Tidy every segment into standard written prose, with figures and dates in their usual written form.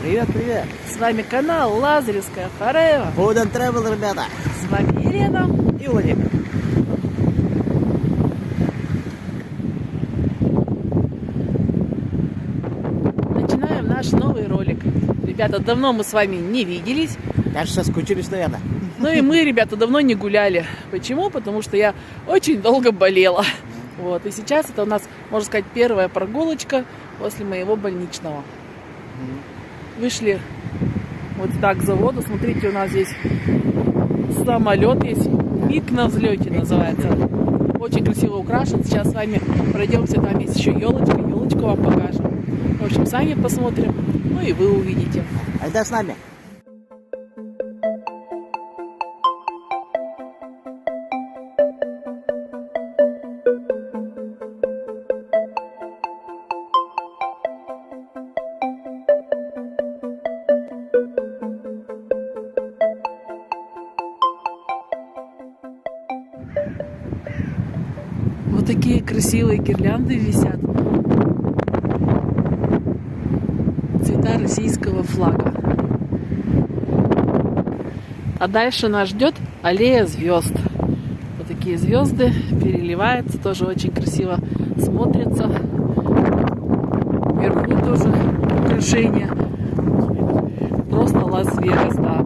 Привет, привет! С вами канал Лазаревская Форева. Food and Travel, ребята! С вами Елена И Олег. Начинаем наш новый ролик. Ребята, давно мы с вами не виделись. Даже соскучились, наверное. Ну и мы, ребята, давно не гуляли. Почему? Потому что я очень долго болела. Вот. И сейчас это у нас, можно сказать, первая прогулочка после моего больничного. Вышли вот так к заводу. Смотрите, у нас здесь самолет есть. Миг на взлете называется. Очень красиво украшен. Сейчас с вами пройдемся. Там есть еще елочка. Елочку вам покажем. В общем, сами посмотрим. Ну и вы увидите. Айда с нами. Вот такие красивые гирлянды висят. Цвета российского флага. А дальше нас ждет аллея звезд. Вот такие звезды переливаются, тоже очень красиво смотрятся. Вверху тоже украшения. Просто Лас-Вегас, да.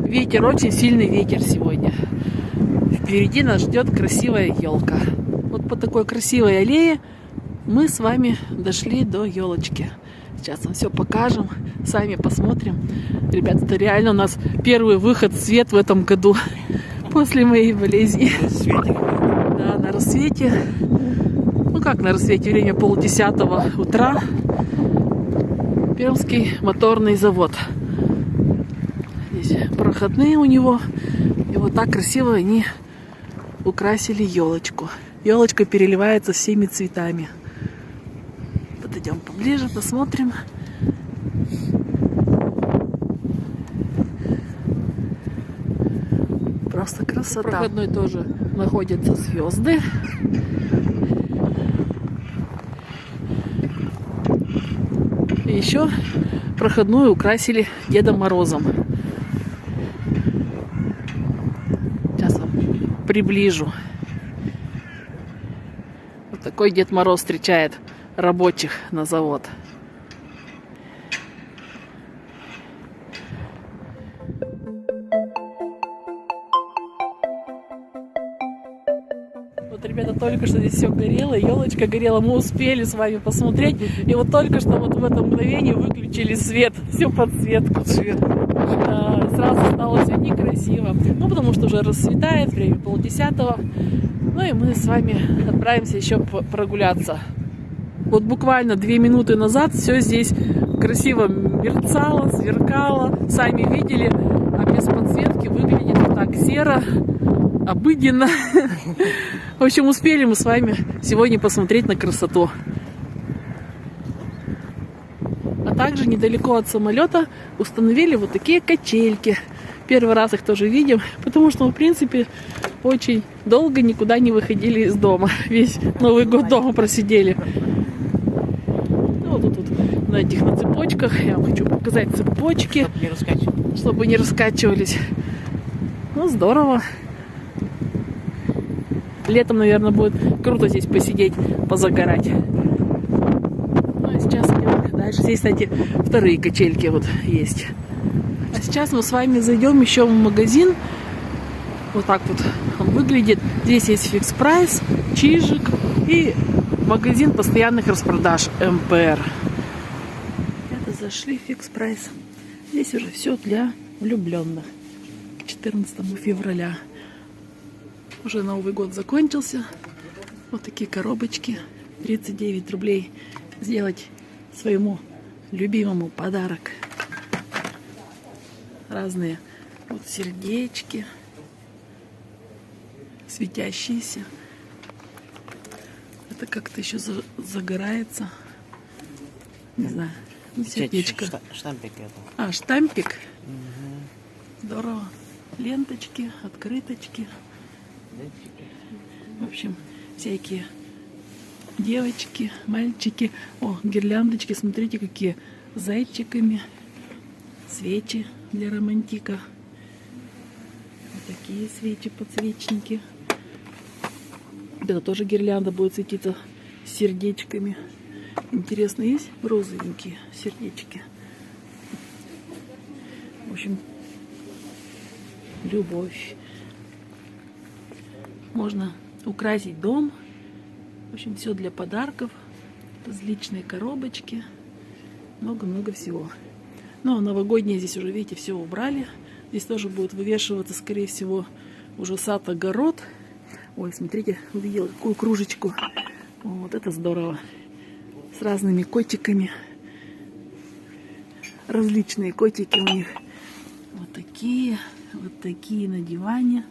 Ветер, очень сильный ветер сегодня. Впереди нас ждет красивая елка. Вот по такой красивой аллее мы с вами дошли до елочки. Сейчас вам все покажем, сами посмотрим. Ребята, это реально у нас первый выход в свет в этом году после моей болезни. Да, на рассвете. Ну как на рассвете? Время 9:30 утра. Пермский моторный завод. Здесь проходные у него. И вот так красиво они украсили елочку. Елочка переливается всеми цветами. Подойдем поближе, посмотрим. Просто красота. В проходной тоже находятся звезды. И еще проходную украсили Дедом Морозом. Сейчас вам приближу. Вот такой Дед Мороз встречает рабочих на завод. Вот, ребята, только что здесь все горело, елочка горела, мы успели с вами посмотреть. И вот только что вот в это мгновение выключили свет, всю подсветку. Сразу стало все некрасиво. Ну, потому что уже расцветает, время 9:30. Ну и мы с вами отправимся еще прогуляться. Вот буквально 2 минуты назад все здесь красиво мерцало, сверкало. Сами видели, а без подсветки выглядит вот так серо, обыденно. В общем, успели мы с вами сегодня посмотреть на красоту. А также недалеко от самолета установили вот такие качельки. Первый раз их тоже видим, потому что, в принципе, очень долго никуда не выходили из дома. Весь Новый год дома просидели. Ну, вот тут на этих на цепочках. Я вам хочу показать цепочки, чтобы не раскачивались. Ну, здорово. Летом, наверное, будет круто здесь посидеть, позагорать. Ну, а сейчас идем дальше. Здесь, кстати, вторые качельки вот есть. А сейчас мы с вами зайдем еще в магазин. Вот так вот он выглядит. Здесь есть фикс прайс, чижик и магазин постоянных распродаж МПР. Это зашли фикс прайс. Здесь уже все для влюбленных. К 14 февраля. Уже Новый год закончился. Вот такие коробочки. 39 рублей. Сделать своему любимому подарок. Разные вот сердечки. Светящиеся. Это как-то еще загорается. Не знаю. Ну, сердечко. Штампик это. А, штампик. Здорово. Ленточки, открыточки. В общем, всякие девочки, мальчики. О, гирляндочки, смотрите, какие, с зайчиками. Свечи для романтика. Вот такие свечи, подсвечники. Это тоже гирлянда будет светиться с сердечками. Интересно, есть розовенькие сердечки? В общем, любовь. Можно украсить дом. В общем, все для подарков. Различные коробочки. Много-много всего. Ну, а новогодние здесь уже, видите, все убрали. Здесь тоже будет вывешиваться, скорее всего, уже сад-огород. Ой, смотрите, увидела такую кружечку. Вот это здорово. С разными котиками. Различные котики у них. Вот такие на диване.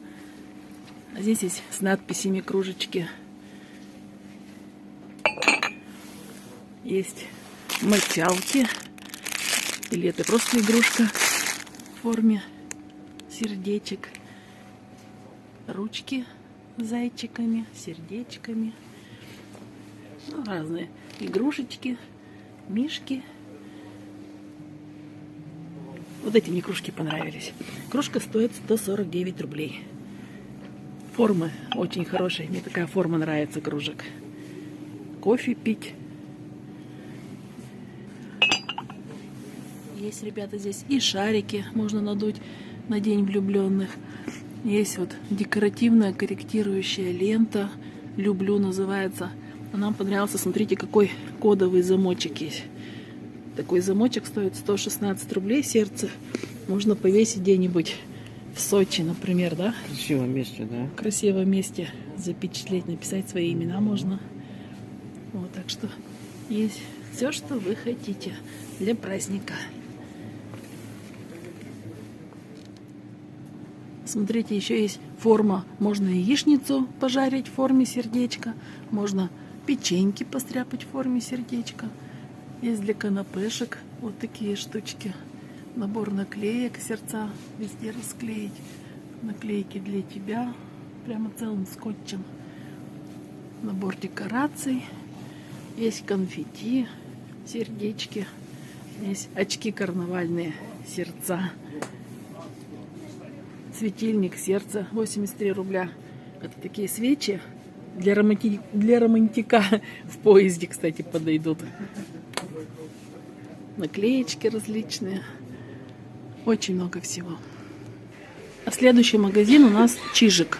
А здесь есть с надписями кружечки. Есть мочалки. Или это просто игрушка в форме сердечек. Ручки с зайчиками, сердечками. Ну, разные игрушечки, мишки. Вот эти мне кружки понравились. Кружка стоит 149 рублей. Формы очень хорошие. Мне такая форма нравится кружек. Кофе пить. Есть, ребята, здесь и шарики можно надуть на День влюбленных. Есть вот декоративная корректирующая лента. Люблю называется. А нам понравился, смотрите, какой кодовый замочек есть. Такой замочек стоит 116 рублей, сердце. Можно повесить где-нибудь в Сочи, например, да? В красивом месте, да. В красивом месте запечатлеть, написать свои имена можно. Вот, так что есть все, что вы хотите для праздника. Смотрите, еще есть форма. Можно яичницу пожарить в форме сердечка. Можно печеньки постряпать в форме сердечка. Есть для канапешек вот такие штучки. Набор наклеек, сердца везде расклеить. Наклейки для тебя. Прямо целым скотчем. Набор декораций. Есть конфетти, сердечки. Есть очки карнавальные, сердца. Светильник, сердце, 83 рубля. Это такие свечи для романтика в поезде, кстати, подойдут. Наклеечки различные. Очень много всего. А следующий магазин у нас Чижик.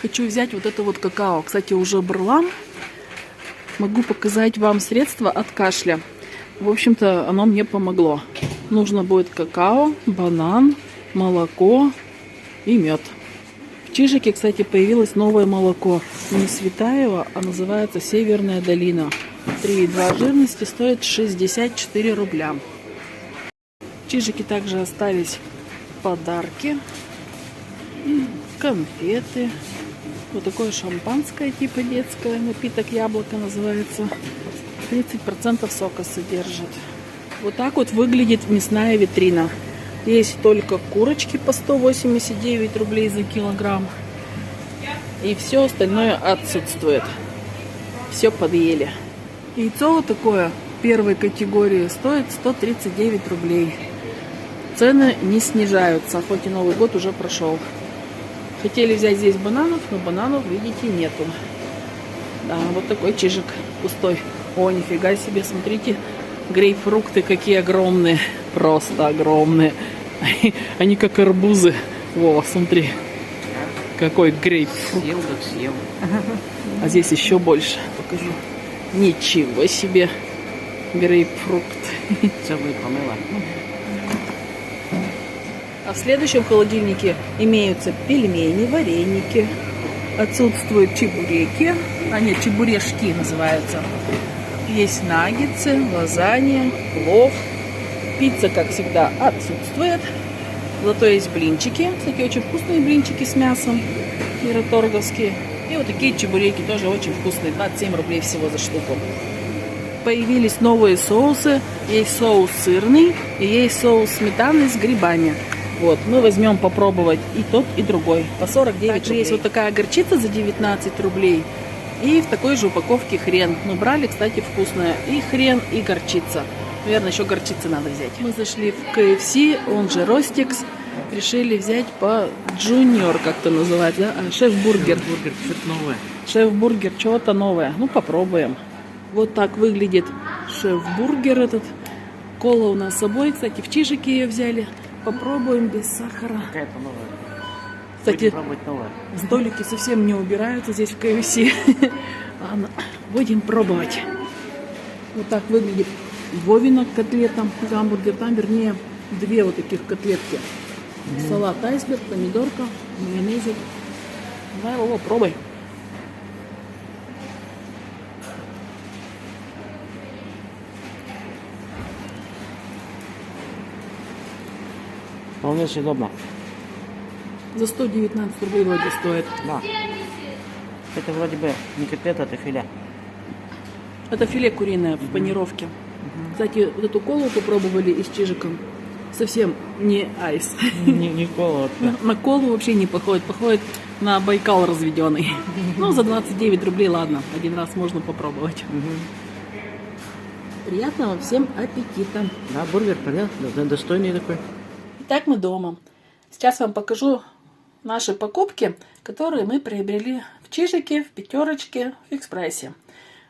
Хочу взять вот это вот какао. Кстати, уже брала. Могу показать вам средство от кашля. В общем-то, оно мне помогло. Нужно будет какао, банан, молоко и мед. В Чижике, кстати, появилось новое молоко. Не Светаево, а называется Северная долина. 3,2 жирности, стоит 64 рубля. В Чижике также остались подарки, конфеты. Вот такое шампанское, типа детское, напиток яблоко называется. 30% сока содержит. Вот так вот выглядит мясная витрина. Есть только курочки по 189 рублей за килограмм. И все остальное отсутствует. Все подъели. Яйцо вот такое первой категории стоит 139 рублей. Цены не снижаются, хоть и Новый год уже прошел. Хотели взять здесь бананов, но бананов, видите, нету. Да, вот такой Чижик пустой. О, нифига себе, смотрите, грейпфрукты какие огромные. Просто огромные. Они как арбузы. Во, смотри. Какой грейпфрут. Съел, так съел. А здесь еще больше. Покажу. Ничего себе. Грейпфрукт. Целый помыла. А в следующем холодильнике имеются пельмени, вареники. Отсутствуют чебуреки. А нет, чебурешки называются. Есть наггетсы, лазанья, плов. Пицца, как всегда, отсутствует. Зато есть блинчики. Кстати, очень вкусные блинчики с мясом. Мираторговские. И вот такие чебуреки тоже очень вкусные. 27 рублей всего за штуку. Появились новые соусы. Есть соус сырный и есть соус сметанный с грибами. Вот, мы возьмем попробовать и тот, и другой. По 49 рублей. Есть вот такая горчица за 19 рублей. И в такой же упаковке хрен. Мы брали, кстати, вкусное. И хрен, и горчица. Наверное, еще горчицы надо взять. Мы зашли в KFC, он же Ростикс. Решили взять по Junior, как-то называется, да? Шеф-бургер. Бургер, что-то новое. Шеф-бургер, чего-то новое. Ну, попробуем. Вот так выглядит шеф-бургер этот. Кола у нас с собой, кстати, в чижике ее взяли. Попробуем без сахара. Какая-то новая. Кстати, Будем пробовать новое. столики совсем не убираются здесь в KFC. Ладно, будем пробовать. Вот так выглядит Вовина котлета, гамбургер. Там, вернее, две вот таких котлетки. Салат айсберг, помидорка, майонезик. Давай, Вова, пробуй. Вполне съедобно. За 119 рублей вроде стоит. Да. Это вроде бы не котлета, это филе. Это филе куриное в панировке. Кстати, вот эту колу попробовали и с чижиком. Совсем не айс. Не кола вообще. На колу вообще не походит. Походит на Байкал разведенный. Ну, за 29 рублей, ладно. Один раз можно попробовать. Приятного всем аппетита. Да, бургер, понятно, достойный такой. Итак, мы дома. Сейчас вам покажу наши покупки, которые мы приобрели в Чижике, в Пятерочке, в Фикс-прайсе.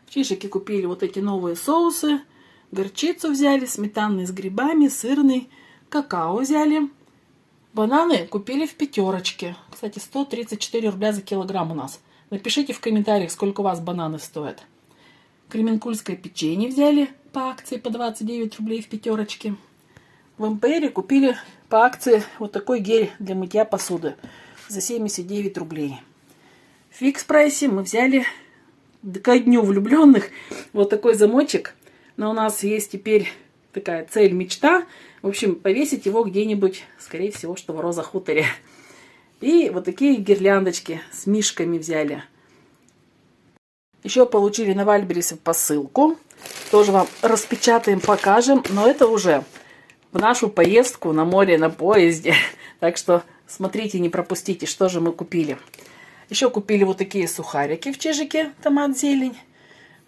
В Чижике купили вот эти новые соусы. Горчицу взяли, сметанный с грибами, сырный, какао взяли. Бананы купили в Пятерочке. Кстати, 134 рубля за килограмм у нас. Напишите в комментариях, сколько у вас бананы стоят. Кременкульское печенье взяли по акции по 29 рублей в Пятерочке. В МПРе купили по акции вот такой гель для мытья посуды за 79 рублей. В Фикс-прайсе мы взяли ко дню влюбленных вот такой замочек. Но у нас есть теперь такая цель, мечта. В общем, повесить его где-нибудь, скорее всего, что в Роза-хуторе. И вот такие гирляндочки с мишками взяли. Еще получили на Вальберисе посылку. Тоже вам распечатаем, покажем. Но это уже в нашу поездку на море на поезде. Так что смотрите, не пропустите, что же мы купили. Еще купили вот такие сухарики в Чижике, томат, зелень.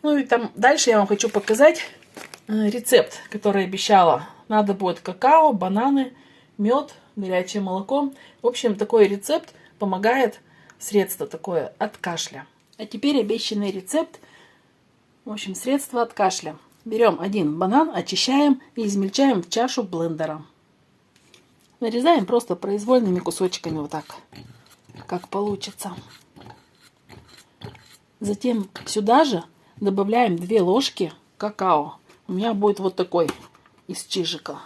Ну и там дальше я вам хочу показать рецепт, который обещала. Надо будет какао, бананы, мед, горячее молоко. В общем, такой рецепт помогает, средство такое от кашля. А теперь обещанный рецепт. В общем, средство от кашля. Берем один банан, очищаем и измельчаем в чашу блендера. Нарезаем просто произвольными кусочками вот так, как получится. Затем сюда же добавляем 2 ложки какао. У меня будет вот такой из чижика.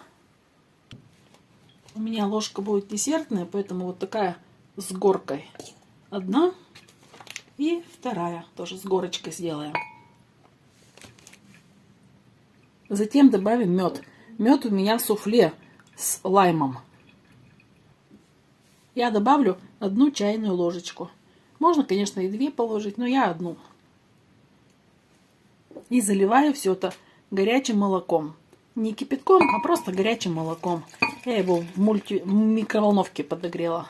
У меня ложка будет десертная, поэтому вот такая с горкой. Одна и вторая тоже с горочкой сделаем. Затем добавим мед. Мед у меня суфле с лаймом. Я добавлю 1 чайную ложечку. Можно, конечно, и 2 положить, но я 1. И заливаю все это горячим молоком. Не кипятком, а просто горячим молоком. Я его в микроволновке подогрела.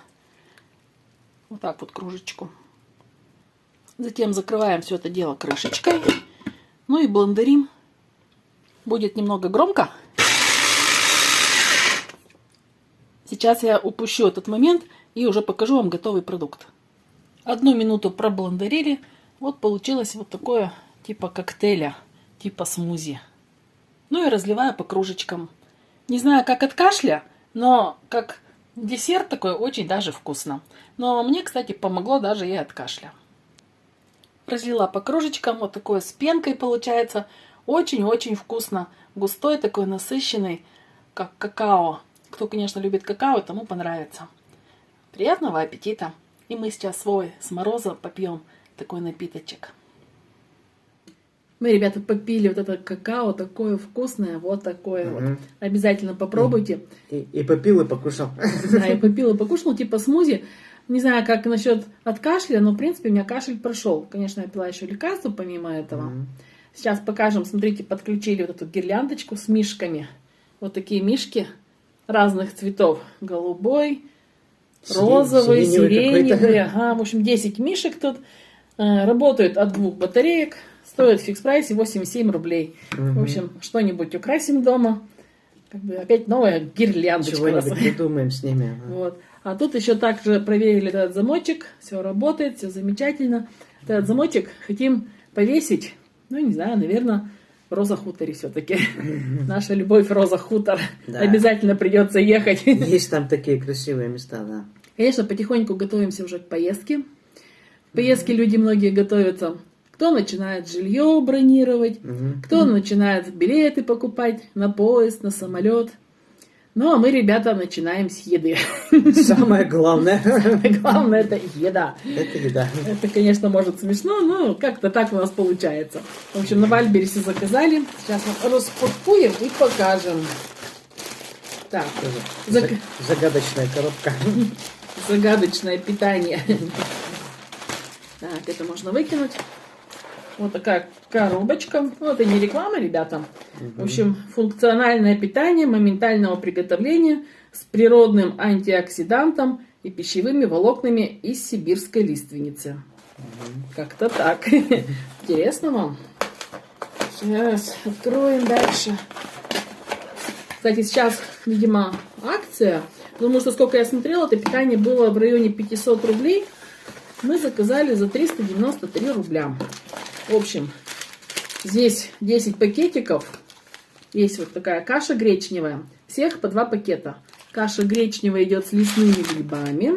Вот так вот кружечку. Затем закрываем все это дело крышечкой. Ну и блендерим. Будет немного громко. Сейчас я упущу этот момент и уже покажу вам готовый продукт. 1 минуту проблендерили. Вот получилось вот такое типа коктейля, типа смузи. Ну и разливаю по кружечкам. Не знаю, как от кашля, но как десерт такой очень даже вкусно. Но мне, кстати, помогло даже и от кашля. Разлила по кружечкам. Вот такое с пенкой получается. Очень-очень вкусно. Густой такой, насыщенный, как какао. Кто, конечно, любит какао, тому понравится. Приятного аппетита. И мы сейчас свой с мороза попьем такой напиточек. Мы, ребята, попили вот это какао, такое вкусное, вот такое вот. Обязательно попробуйте. И попил, и покушал. Да, и попил, и покушал, типа смузи. Не знаю, как насчет от кашля, но, в принципе, у меня кашель прошел. Конечно, я пила еще лекарства помимо этого. Сейчас покажем, смотрите, подключили вот эту гирляндочку с мишками. Вот такие мишки разных цветов. Голубой, розовый, сиреневый. Ага, в общем, 10 мишек тут. Работают от 2 батареек. Стоит в фикс-прайсе 87 рублей. В общем, что-нибудь украсим дома. Как бы опять новая гирляндочка. Чего-нибудь придумаем с ними. Вот. А тут еще также проверили этот замочек. Все работает, все замечательно. Этот замочек хотим повесить, ну, не знаю, наверное, в Роза Хуторе все-таки. Наша любовь Роза Хутор. Да. Обязательно придется ехать. Есть там такие красивые места, да. Конечно, потихоньку готовимся уже к поездке. К поездке люди многие готовятся. Кто начинает жилье бронировать, кто начинает билеты покупать на поезд, на самолет. Ну, а мы, ребята, начинаем с еды. Самое главное. Самое главное – это еда. Это еда. Это, конечно, может смешно, но как-то так у нас получается. В общем, на Вальбересе заказали. Сейчас мы распакуем и покажем. Так, Загадочная коробка. загадочное питание. Так, это можно выкинуть. Вот такая коробочка. Ну, это не реклама, ребята. В общем, функциональное питание моментального приготовления с природным антиоксидантом и пищевыми волокнами из сибирской лиственницы. Как-то так. Интересно вам? Сейчас откроем дальше. Кстати, сейчас, видимо, акция. Думаю, что сколько я смотрела, это питание было в районе 500 рублей. Мы заказали за 393 рубля. В общем, здесь 10 пакетиков. Есть вот такая каша гречневая. Всех по 2 пакета. Каша гречневая идет с лесными грибами.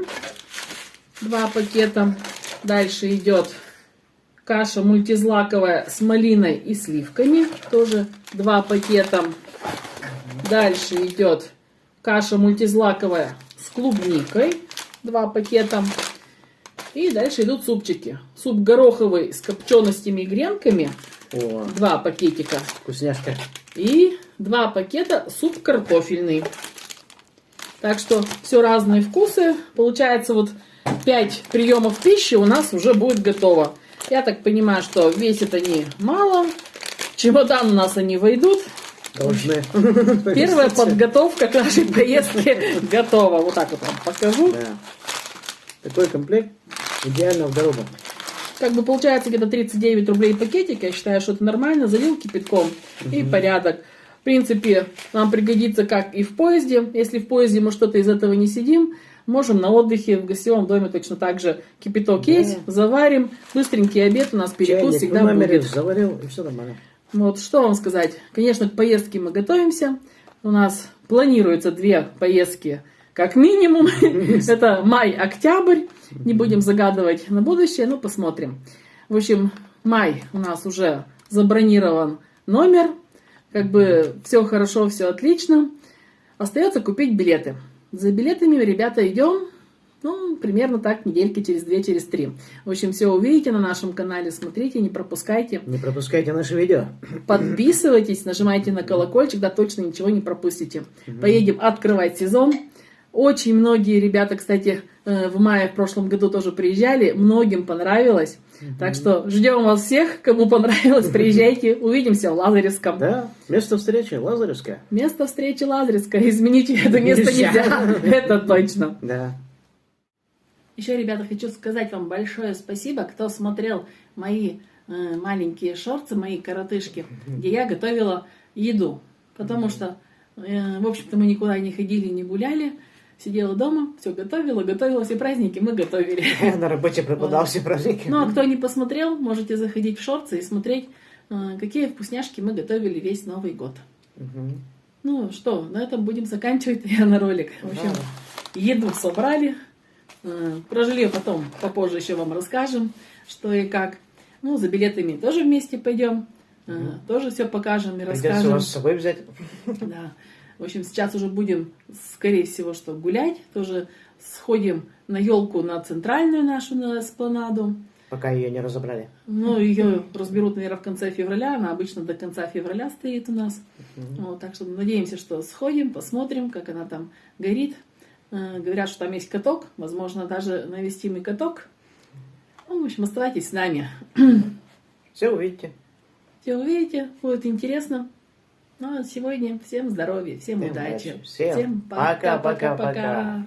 2 пакета. Дальше идет каша мультизлаковая с малиной и сливками. Тоже 2 пакета. Дальше идет каша мультизлаковая с клубникой. 2 пакета. И дальше идут супчики. Суп гороховый с копченостями и гренками. О, 2 пакетика. вкусняшка. И 2 пакета суп картофельный. Так что все разные вкусы. Получается, вот 5 приемов пищи у нас уже будет готово. Я так понимаю, что весят они мало. В чемодан у нас они войдут. Должны. Первая подготовка к нашей поездке готова. Вот так вот вам покажу. Да. Такой комплект идеально в дорогу. Как бы получается где-то 39 рублей пакетик. Я считаю, что это нормально. Залил кипятком и порядок. В принципе, нам пригодится как и в поезде. Если в поезде мы что-то из этого не сидим, можем на отдыхе в гостевом доме точно так же кипяток есть, заварим. Быстренький обед у нас, перекус Чайник всегда в номере будет. заварил, и все нормально. Вот, что вам сказать. Конечно, к поездке мы готовимся. У нас планируется 2 поездки как минимум. Это май-октябрь. Не будем загадывать на будущее, но посмотрим. В общем, май у нас уже забронирован номер. Как бы все хорошо, все отлично. Остается купить билеты. За билетами, ребята, идем. Ну, примерно так, недельки через 2, через 3. В общем, все увидите на нашем канале. Смотрите, не пропускайте. Не пропускайте наши видео. Подписывайтесь, нажимайте на колокольчик, да точно ничего не пропустите. Поедем открывать сезон. Очень многие ребята, кстати, в мае в прошлом году тоже приезжали. Многим понравилось. Так что ждем вас всех. Кому понравилось, приезжайте. Увидимся в Лазаревском. Да, место встречи Лазаревская. Место встречи Лазаревская. Изменить это место нельзя. Это точно. Да. Еще, ребята, хочу сказать вам большое спасибо, кто смотрел мои маленькие шорты, мои коротышки, где я готовила еду. Потому что, в общем-то, мы никуда не ходили, не гуляли. Сидела дома, все готовила, все праздники мы готовили. На работе пропадал все праздники. Ну, а кто не посмотрел, можете заходить в шорты и смотреть, какие вкусняшки мы готовили весь Новый год. Ну что, на этом будем заканчивать на ролик. В общем, еду собрали. Про жилье потом попозже еще вам расскажем, что и как. Ну, за билетами тоже вместе пойдем. Тоже все покажем и расскажем. Придется вас с собой взять. Да. В общем, сейчас уже будем, скорее всего, что гулять. Тоже сходим на елку на центральную нашу, на эспланаду. Пока ее не разобрали. Ну, ее разберут, наверное, в конце февраля. Она обычно до конца февраля стоит у нас. Вот, так что надеемся, что сходим, посмотрим, как она там горит. Говорят, что там есть каток. Возможно, даже навестим и каток. Ну, в общем, оставайтесь с нами. Все увидите. Все увидите, будет интересно. Ну, а сегодня всем здоровья, всем удачи. Всем пока-пока-пока.